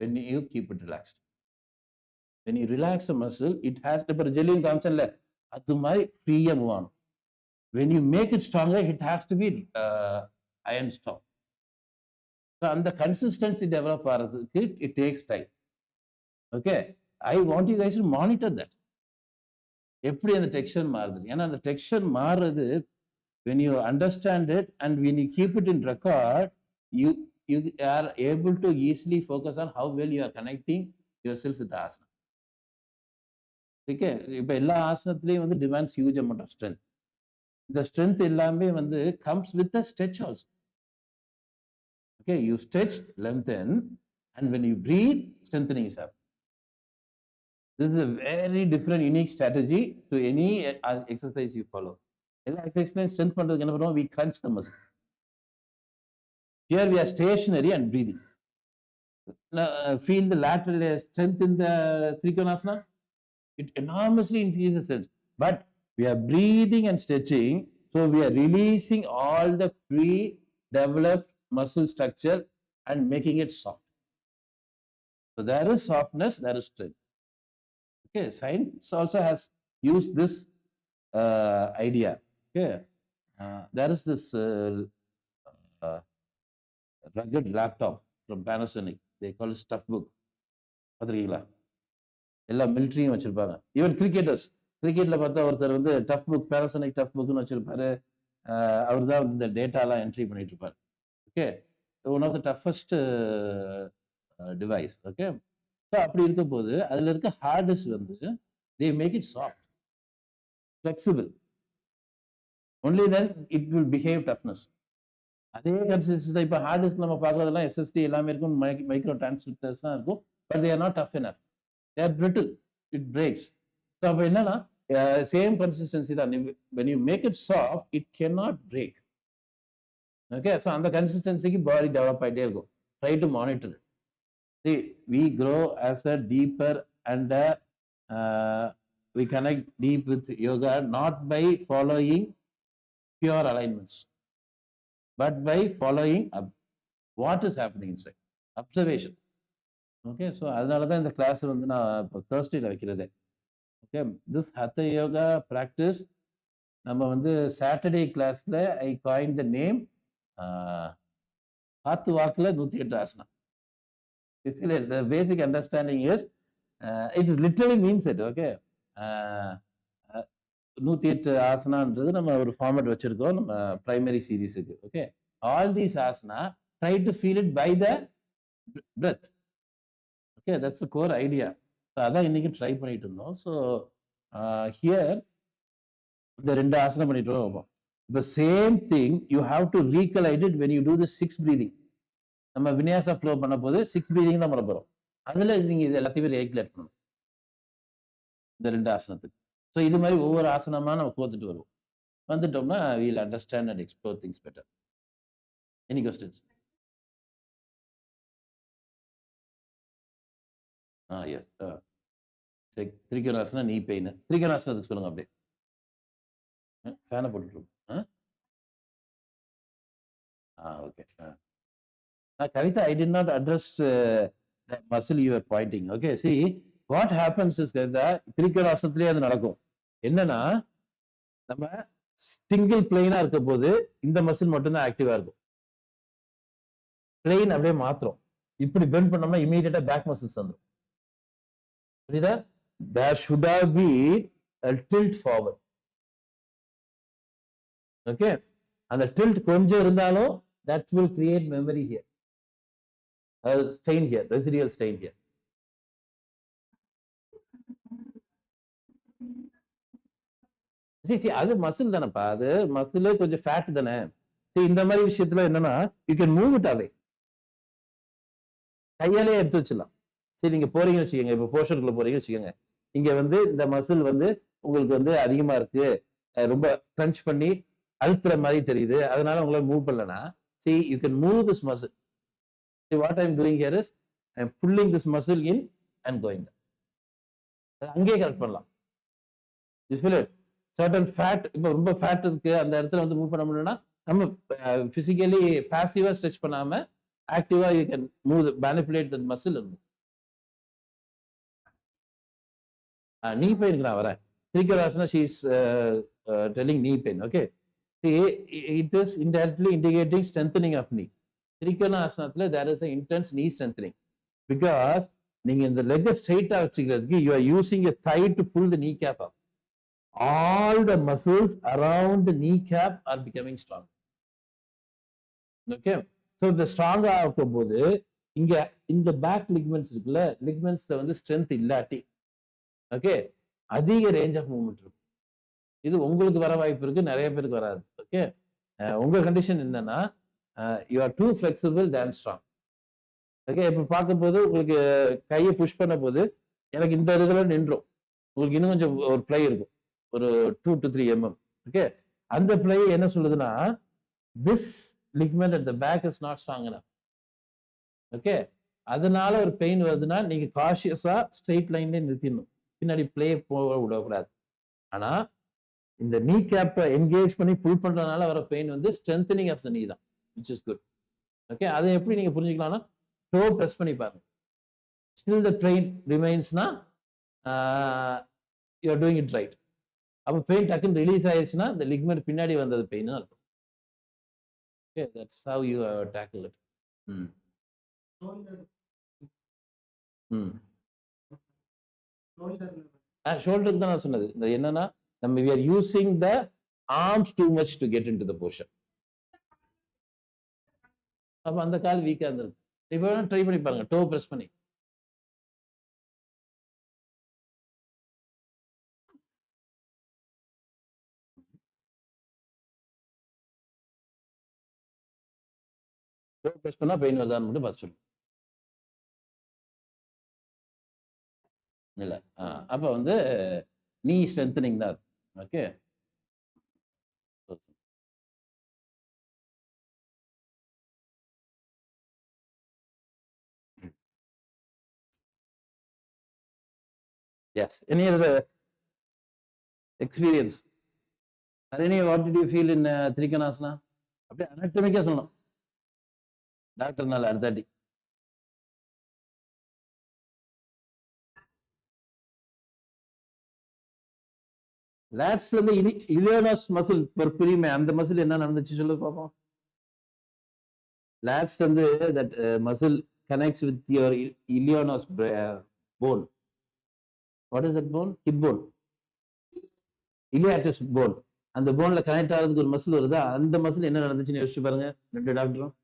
when you keep it relaxed. When you relax the muscle, it has to be jelly காமிச்சல்ல அது மாதிரி ஃப்ரீயா move ஆகும். When you make it stronger, it has to be iron strong. So and the consistency develop ஆகிறதுக்கு it takes time. Okay, I want you guys to monitor that. எப்படி அந்த texture மாறுது. ஏன்னா அந்த டெக்ஸ்சர் மாறுறது when you understand it and when you keep it in record, you are able to easily focus on how well you are connecting yourself with the asana. Okay, இப்ப எல்லா ஆசனத்திலையும் வந்து demands huge amount of strength. The strength எல்லாமே வந்து comes with the stretch also. Okay, you stretch, lengthen, and when you breathe, strengthening is happening. This is a very different, unique strategy to any exercise you follow. எல்லா எக்ஸசைஸ்லையும் strength பண்றதுக்கு என்ன பண்ணுவோம்? We crunch the muscle. Here we are stationary and breathing. Feel the lateral strength in the Trikonasana. It enormously increases strength. But we are breathing and stretching, so we are releasing all the pre-developed muscle structure and making it soft. So there is softness, there is strength. Okay, science also has used this idea. Okay, there is this rugged laptop from Panasonic. They call it stuff book. பார்த்துருக்கீங்களா? எல்லா மிலிட்ரியும் வச்சிருப்பாங்க. Even cricketers, கிரிக்கெட்ல பார்த்தா ஒருத்தர் வந்து tough book, Panasonic tough புக்னு வச்சிருப்பாரு. அவர் தான் இந்த டேட்டாலாம் என்ட்ரி பண்ணிட்டு இருப்பார். Okay, one of the toughest device. Okay, so அப்படி இருக்கும் போது அதில் இருக்க ஹார்ட் டிஸ்க் வந்து they make it soft, flexible. Only then it will behave toughness. அதே கன்சிஸ்டன்சி தான். இப்போ ஹார்ட் டிஸ்க் நம்ம பார்க்குறதெல்லாம் எஸ்எஸ்டி எல்லாமே இருக்கும், மைக்ரோ டிரான்ஸ்மிட்டர்ஸ் தான் இருக்கும். But they are not tough enough. They are brittle. It breaks. So அப்போ என்னன்னா சேம் கன்சிஸ்டன்சி தான். when you make it soft, it cannot break. Okay, so அந்த கன்சிஸ்டன்சிக்கு பாடி டெவலப் ஆகிட்டே இருக்கும். Try to monitor it. See, we grow as a deeper and we connect deep with yoga not by following pure alignments, but by following what is happening inside. Observation. Okay, so அதனால தான் இந்த class வந்து நான் இப்போ தேர்ஸ்டேல வைக்கிறதே. Okay, this ஹத்த yoga practice நம்ம வந்து Saturday கிளாஸ்ல ஐ காயின் த நேம் காத்து வாக்குல 108 ஆசனம். The basic understanding is it is literally means it. Okay, 108 ஆசனான்றது நம்ம ஒரு ஃபார்மேட் வச்சிருக்கோம் நம்ம பிரைமரி சீரீஸுக்கு. Okay, all these asana try to feel it by the breath. Okay, that's the core idea. So அதான் இன்னைக்கு ட்ரை பண்ணிட்டு இருந்தோம். ஸோ ஹியர் இந்த 2 ஆசனம் பண்ணிட்டு வரோம். The same thing you have to recollect it when you do the 6 breathing. நம்ம விநியாசா flow பண்ண போது 6 breathing தான் பண்ண போறோம். அதுல நீங்க இது எல்லாத்தையுமே ரீகலெக்ட் பண்ணணும் இந்த 2 ஆசனத்துக்கு. ஸோ இது மாதிரி ஒவ்வொரு ஆசனமா நம்ம கோத்துட்டு வருவோம். வந்துட்டோம்னா we'll understand and explore things better. Any questions? Yes. திரிகோணாசனா நீ பெயின். திரிகோணாசனத்துக்கு சொல்லுங்க அப்படியே. ஃபேனை போட்டுருவோம். Okay. Kavita, I did not address the muscle you are pointing. Okay, see, what happens is that திரிகோணாசனத்திலே அது நடக்கும். என்னன்னா நம்ம சிங்கிள் பிளெயினா இருக்க போது இந்த மசில் மட்டும்தான் ஆக்டிவா இருக்கும். பிளெயின் அப்படியே மாத்திரம் இப்படி பெண்ட் பண்ணோம்னா இமீடியட்டா பேக் மசில்ஸ் வந்துடும். புரியுதா? There should have been a tilt forward. Okay, அந்த tilt கொஞ்சம் இருந்தாலும் that will create memory here. Strain here, residual strain here. See, அது மசில் தானப்பா. அது மசில் கொஞ்சம் ஃபேட் தானே. இந்த மாதிரி விஷயத்துல என்னன்னா you can move it away. கையாலே எடுத்து வச்சிடலாம். சரி, நீங்க போறீங்கன்னு வச்சுக்கோங்க, இப்போ போர்ஷனுக்குள்ள போறீங்கன்னு வச்சுக்கோங்க, இங்க வந்து இந்த மசில் வந்து உங்களுக்கு வந்து அதிகமா இருக்கு, ரொம்ப கிரன்ச் பண்ணி அழுத்துற மாதிரி தெரியுது, அதனால உங்களால மூவ் பண்ணலன்னா see you can move this muscle. See, what I am doing here is I am pulling this muscle in and going down. அங்கேயே கரெக்ட் பண்ணலாம். You feel it? Certain fat, இப்போ ரொம்ப ஃபேட் இருக்கு அந்த இடத்துல வந்து மூவ் பண்ண முடியும்னா நம்ம பிசிக்கலி பாசிவா ஸ்ட்ரெச் பண்ணாம ஆக்டிவா you can move manipulate the muscle. knee pain நான் வரேன். Trikonasana, she is telling knee pain. Okay, see, it is indirectly indicating strengthening of knee. Trikonasana there is an intense knee strengthening because நீங்க இந்த leg ஸ்ட்ரைட்டா வச்சுக்கிறதுக்கு you are using a thigh to pull the knee cap up. all the muscles around the kneecap are becoming strong. Okay, so the strong ஆகும்போது இங்க இந்த back ligaments இருக்குல்ல, லிக்மெண்ட்ஸ்ல வந்து strength இல்லாட்டி ஓகே அதிக ரேஞ்ச் ஆஃப் மூவ்மெண்ட் இருக்கும். இது உங்களுக்கு வர வாய்ப்பு இருக்கு, நிறைய பேருக்கு வராது. ஓகே, உங்க கண்டிஷன் என்னன்னா you are too flexible than strong. Okay, இப்போ பார்க்கும்போது உங்களுக்கு கையை புஷ் பண்ண போது எனக்கு இந்த இதுல நின்றோம், உங்களுக்கு இன்னும் கொஞ்சம் ஒரு பிளை இருக்கும், ஒரு 2 to 3 mm. ஓகே, அந்த பிளை என்ன சொல்லுதுன்னா this ligament at the back is not strong enough. Okay, அதனால ஒரு பெயின் வருதுன்னா நீங்க காஷியஸா ஸ்ட்ரெயிட் லைன்ல நிறுத்திடணும், பின்னாடி பிளே போக விடக்கூடாது. ஆனா இந்த நீ கேப்பை என்கேஜ் பண்ணி புல் பண்றதுனால வர பெயின் வந்து ஸ்ட்ரென்தனிங் ஆஃப் த நீ தான், விச் இஸ் குட். ஓகே, அதை எப்படி நீங்க புரிஞ்சுக்கலாம்னா டோ பிரஸ் பண்ணி பாருங்க, ஸ்டில் த ட்ரெயின் ரிமைன்ஸ்னா you are doing it right. அப்போ பெயின் டக்குன்னு ரிலீஸ் ஆயிடுச்சுன்னா இந்த லிக்மெண்ட் பின்னாடி வந்தது பெயின் அர்த்தம். Okay, that's how you tackle it. ஷோல்டருக்கு தான் நான் சொன்னது. இந்த என்னன்னா நம்ம we are using the arms too much to get into the position. அப்ப அந்த கால் வீக்கா இருந்திருக்கு. இப்போ ட்ரை பண்ணி பாருங்க, டோ பிரஸ் பண்ணி. டோ பிரஸ் பண்ணா பெயின் வருதான்னு மட்டும் பார்த்து சொல்லுங்க. இல்ல அப்ப வந்து நீ ஸ்ட்ரென்தனிங் தான். Okay, yes, any other experience? Harini, what did you feel in Trikonasana? அப்படியே அனட்டமிக்கா சொல்லணும், டாக்டர்னால அடுத்தாட்டி. லேட்ஸ்ல இருந்து இலியோனஸ் மசில் பிரியுமே, அந்த மசில் என்ன நடந்துச்சு சொல்லு பாப்போம். லேட்ஸ்ல இருந்து that muscle connects with your ilium bone. What is that bone? Hip bone, இலியாட்டஸ் போன். அந்த போன்ல கனெக்ட் ஆகிறதுக்கு ஒரு மசில் வருதா, அந்த மசில் என்ன நடந்துச்சுன்னு யோசிச்சு பாருங்க ரெண்டு டாக்டரும்.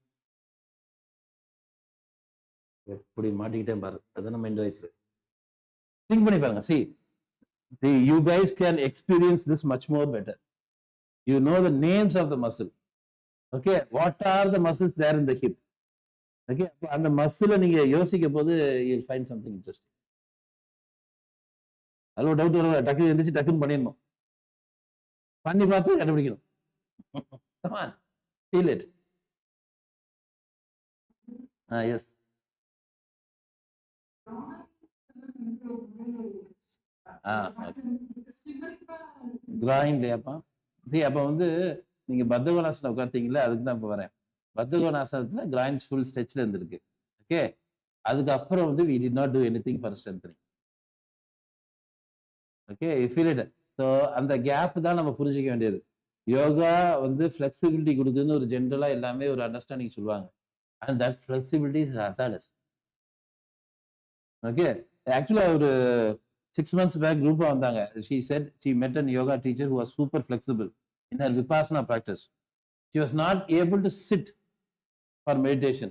எப்படி மாட்டிக்கிட்டேன் பாரு, அதான் நம்ம இந்த வயசு. திங்க் பண்ணி பாருங்க. See, you guys can experience this much more better. You know the names of the muscle. Okay, what are the muscles there in the hip? Okay, அந்த மசில நீங்க யோசிக்க போது you'll find something interesting. அதுல doubt வரும், டக்கு எந்திரிச்சு டக்குன்னு பண்ணிடணும், பண்ணி பார்த்து கண்டுபிடிக்கணும். Come on, feel it. Yes. Drawing இல்லையாப்பா. சரி, அப்ப வந்து நீங்க பத்தகோனாசனம் உட்கார்த்தீங்களா, அதுக்கு தான் இப்ப வரேன். பத்தகோனாசனத்துல கிராயின்ஸ் ஃபுல் ஸ்ட்ரெச்ல இருந்திருக்கு. ஓகே, அதுக்கப்புறம் வந்து we did not do anything for strengthening. Okay, you feel it. So அந்த கேப் தான் நம்ம புரிஞ்சிக்க வேண்டியது. யோகா வந்து ஃபிளெக்சிபிலிட்டி கொடுக்குதுன்னு ஒரு ஜென்ரலா எல்லாமே ஒரு அண்டர்ஸ்டாண்டிங் சொல்லுவாங்க. And that flexibility is hazardous. Okay, ஆக்சுவலா ஒரு 6 months back குரூப்பா வந்தாங்க. She said she met a yoga teacher who was super flexible in her vipassana practice. She was not able to sit for meditation.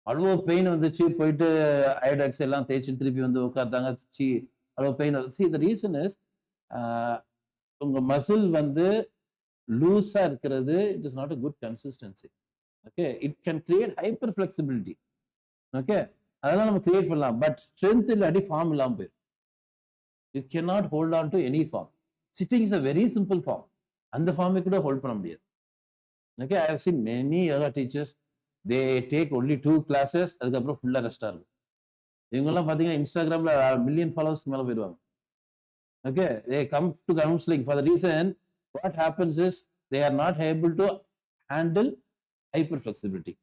அவ்வளோ pain வந்துச்சு, போயிட்டு ஐடாக்ஸ் எல்லாம் தேய்ச்சி திருப்பி வந்து உட்கார்ந்தாங்க. அவ்வளோ pain. See, the reason is உங்க மசில் வந்து லூஸா இருக்கிறது, it is not a good consistency. Okay, it can create hyper flexibility. Okay, அதெல்லாம் நம்ம கிரியேட் பண்ணலாம், பட் ஸ்ட்ரென்த் இல்லாட்டி ஃபார்ம் இல்லாமல் போயிடும். You cannot hold on to any form. Sitting is a very simple form. அந்த ஃபார்மை கூட ஹோல்ட் பண்ண முடியாது. Okay, I have seen many yoga teachers, they take only 2 classes, அதுக்கப்புறம் ஃபுல்லா ரெஸ்டா இருக்கும். இவங்கெல்லாம் பார்த்தீங்கன்னா இன்ஸ்டாகிராம்ல மில்லியன் ஃபாலோவர்ஸ்க்கு மேலே போயிடுவாங்க. Okay, they come to counseling for the reason what happens is they are not able to handle hyper flexibility.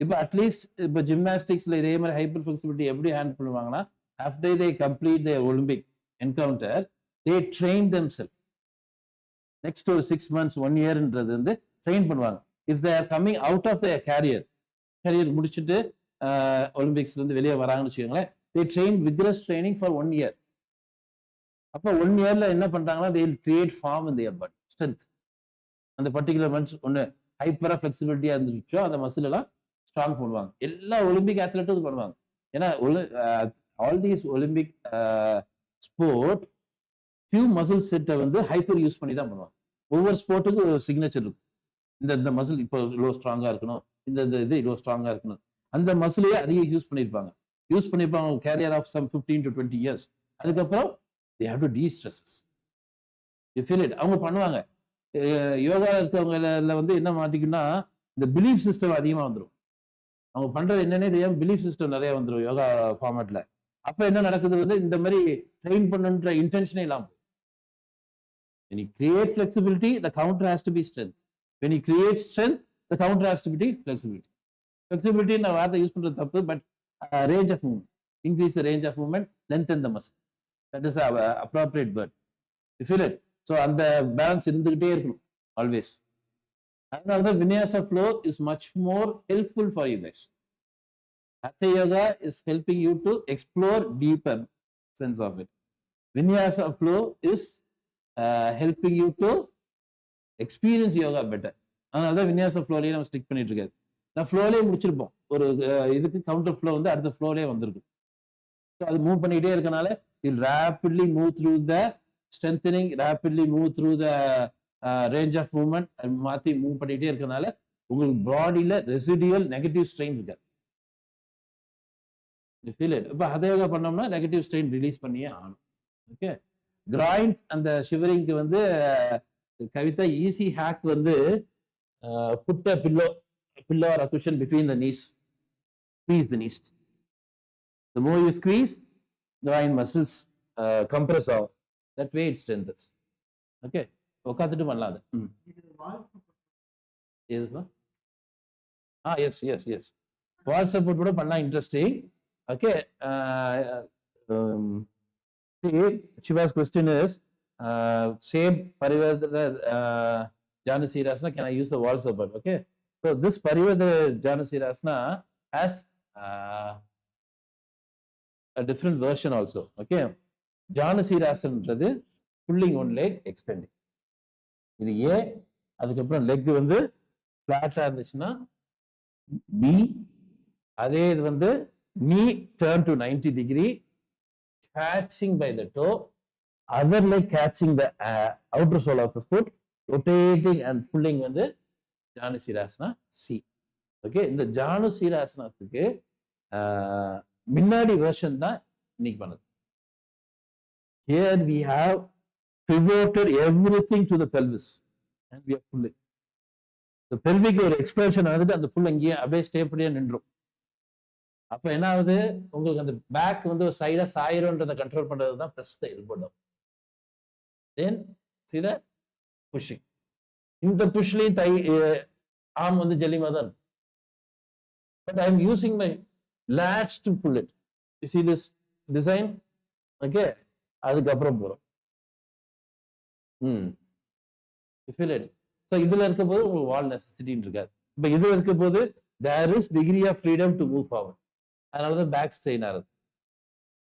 இப்போ at least இப்போ ஜிம்னாஸ்டிக்ஸ்ல இதே மாதிரி ஹைப்பர் ஃபிளெக்சிபிலிட்டி எப்படி ஹேண்டில் பண்ணுவாங்கன்னா, after they complete their Olympic encounter, they train themselves. Next ஒரு 6 months 1 yearன்றது வந்து train பண்ணுவாங்க. If they are coming out of their career முடிச்சுட்டு ஒலிம்பிக்ஸ்ல இருந்து வெளியே வராங்கன்னு வச்சுக்கோங்களேன், they train vigorous training for 1 year. அப்போ 1 yearல என்ன பண்றாங்கன்னா they will create form in their body strength. அந்த பர்டிகுலர் மந்த்ஸ் ஒன்று ஹைப்பரா ஃபிளெக்சிபிலிட்டியா இருந்துச்சோ அந்த மசில் எல்லாம் ஸ்ட்ராங் பண்ணுவாங்க. எல்லா ஒலிம்பிக் அத்லெட்டும் இது பண்ணுவாங்க. ஏன்னா all these Olympic sport few muscle செட்டை வந்து ஹைப்பர் யூஸ் பண்ணி தான் பண்ணுவாங்க. ஒவ்வொரு ஸ்போர்ட்டுக்கும் ஒரு சிக்னேச்சர் இருக்கும். இந்த மசில் இப்போ இவ்வளோ ஸ்ட்ராங்கா இருக்கணும், இந்த இது இவ்வளோ ஸ்ட்ராங்கா இருக்கணும். அந்த மசிலையே அதிகம் யூஸ் பண்ணியிருப்பாங்க. Career of some 15 to 20 years. அதுக்கப்புறம் they have to de-stress. You feel it. அவங்க பண்ணுவாங்க. யோகா இருக்கவங்கள வந்து என்ன மாட்டிக்குன்னா இந்த பிலீஃப் சிஸ்டம் அதிகமா வந்துடும். அவங்க பண்றது என்னன்னே தெரியாம பிலீஃப் சிஸ்டம் நிறைய வந்துடும் யோகா ஃபார்மேட்ல. அப்ப என்ன நடக்குது வந்து இந்த மாதிரி ட்ரெயின் பண்ணுன்ற இன்டென்ஷனே இல்லாம. When you create flexibility, the counter has to be strength. When you create strength, the counter has to be flexibility. Flexibility நான் வார்த்தை யூஸ் பண்றது தப்பு, but range of movement. Increase the range of movement, lengthen the muscle. That is the appropriate word. You feel it? So அந்த balance இருந்துகிட்டே இருக்கணும் always. அதனால தான் vinyasa flow is much more helpful for you guys. Hatha yoga is helping you to explore deeper sense of it. Vinyasa flow is helping you to experience yoga better. அதனால தான் வின்யாசா ஃப்ளோலயே நம்ம stick பண்ணிட்டு இருக்காது. நான் ஃப்ளோலயே முடிச்சிருப்போம். ஒரு இதுக்கு கவுண்டர் ஃப்ளோ வந்து அடுத்த ஃப்ளோலயே வந்திருக்கும். ஸோ அது மூவ் பண்ணிக்கிட்டே இருக்கனால you rapidly move through the strengthening, rapidly move through the range of movement, மாத்தி மூவ் பண்ணிட்டே இருக்கனால உங்களுக்கு பாடியில ரெசிடியல் நெகட்டிவ் ஸ்ட்ரெயின் இருக்காது. You feel it. இப்போ ஹத யோகா பண்ணோம்னா நெகட்டிவ் ஸ்ட்ரெயின் ரிலீஸ் பண்ணியே ஆகணும். ஓகே, கிராயின்ஸ் அந்த ஷிவரிங்க்கு வந்து கவிதா ஈஸி ஹேக் வந்து put a pillow or a cushion between the knees. Squeeze the knees. The more you squeeze, groin muscles compress ஆகும். That way it strengthens. Okay, உட்காந்துட்டு பண்ணலாம் அது. எதுப்பா? yes wall support கூட பண்ணா interesting. Okay, see, Shiva's question is same Parivartana Janu Sirsasana, can I use the wall support? Okay, so this Parivartana Janu Sirsasana has a different version also. Okay, Janu Sirsasanaன்றது pulling one leg extending. இது A. அதுக்கப்புறம் leg வந்து ஃபிளாட்டா இருந்துச்சுன்னா B. அதே இது வந்து knee turn to 90 degree, catching by the toe, other leg catching the outer sole of the foot, rotating and pulling வந்து Janu சிராசனா C. Okay, இந்த ஜானு சிராசனத்துக்கு முன்னாடி வெர்ஷன் தான் இன்னைக்கு பண்ணது. Here we have pivoted everything to the pelvis and we are pulling. The pelvic ஒரு எக்ஸ்பென்ஷன் ஆகுது, அந்த புல் அங்கேயே அப்படியே ஸ்டே பண்ணியே நின்றும். அப்ப என்ன ஆகுது, உங்களுக்கு அந்த பேக் வந்து ஒரு சைடா சாயிரன்றதை கண்ட்ரோல் பண்றது தான் press the elbow down. Then see that pushing. இந்த புஷ்லயும் ஆர்ம் வந்து ஜெல்லிமா தான் இருக்கும். But I am using my lats to pull it. You see this design? Okay, அதுக்கப்புறம் போறோம். You feel it. So இதுல இருக்க போது உங்களுக்கு வால் நெசசிட்டின்னு இருக்காது. இப்ப இதுல இருக்க போது there is degree of freedom to move forward. அதனாலதான் பேக் ஸ்ட்ரெயின் ஆகுது.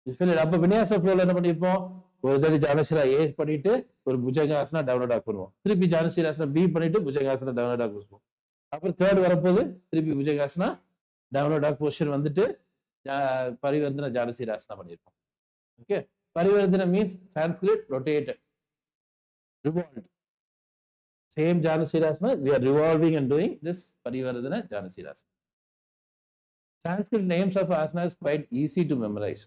You feel it. அப்ப வின்யாச ஃப்ளோல என்ன பண்ணிருப்போம், ஒரு தடவை ஜானசிரா ஏ பண்ணிட்டு ஒரு புஜங்காசனா டவுன் டாக் பண்ணுவோம். திருப்பி ஜானசிராசனா பி பண்ணிட்டு புஜங்காசனா டவுன் டாக் பண்ணுவோம். அப்புறம் தேர்ட் வரப்போது திருப்பி புஜங்காசனா டவுன் டாக் பொசிஷன் வந்துட்டு பரிவர்த்தன ஜானசிராசனா பண்ணிருப்போம். Okay, Parivartana means Sanskrit rotated, revolved. Same Janu Sirsasana, we are revolving and doing this Parivartana Janu Sirsasana. Sanskrit names of asana is quite easy to memorize.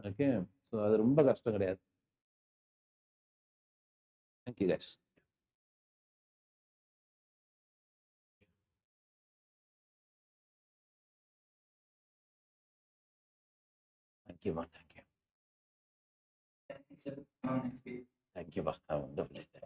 Okay, so அது ரொம்ப கஷ்டம் கிடையாது. Thank you guys. Thank you, ma. Thank you. Thank you, ma. Have a wonderful day.